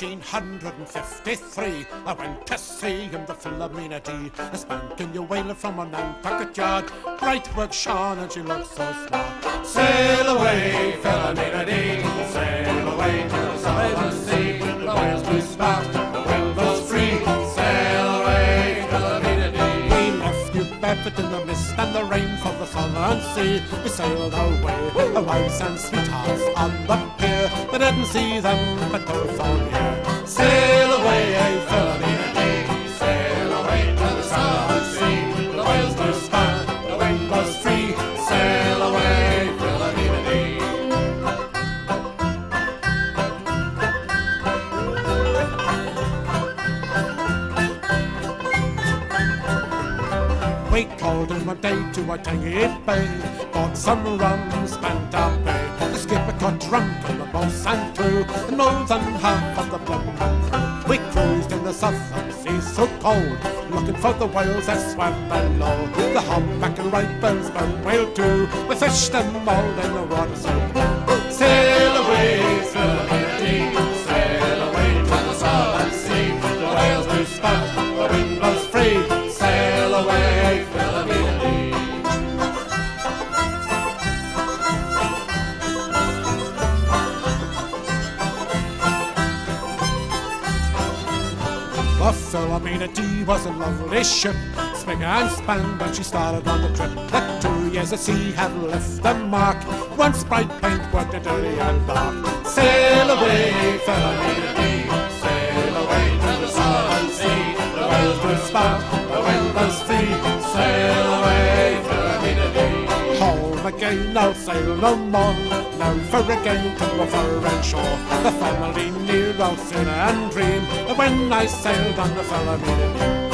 1853, I went to sea in the Philomena D. A spanking new whaler from a Nantucket yard. Bright work shone and she looked so smart. Sail away, Philomena D. Sail away to the southern sea. The whales do spout, the wind blows free. Sail away, Philomena D. We left New Bedford in the mist and the rain from the southern sea. We sailed away, our wives and sweethearts on the pier. We didn't see them but go for near. Sail away, Philomena D. Sail away to the southern sea. The whales do spout, the wind blows free. Sail away, Philomena D. We called in one day to a tangy bay, bought some rum, spent our pay. The skipper got drunk and the boat sank too, and more than half of the blood ran through. We cruised in the southern sea so cold, looking for the whales that swam below. The humpback and right bills sperm whale too, we fished them all in the water so blue. Sail away, Philomena D. Sail away to the southern sea. The whales do spout, the wind blows free. Sail away, Philomena D. The Philomena D was a lovely ship, spick and span when she started on the trip. The 2 years at sea had left a mark, once bright paint worked it early and dark. Sail away, Philomena D. Sail away to the southern sea. The whales do spout, the wind blows free. Sail away, Philomena D. Home again, now sail no more. Now for again to a foreign shore. The family near, I'll sin and dream when I sailed on the Philomena D.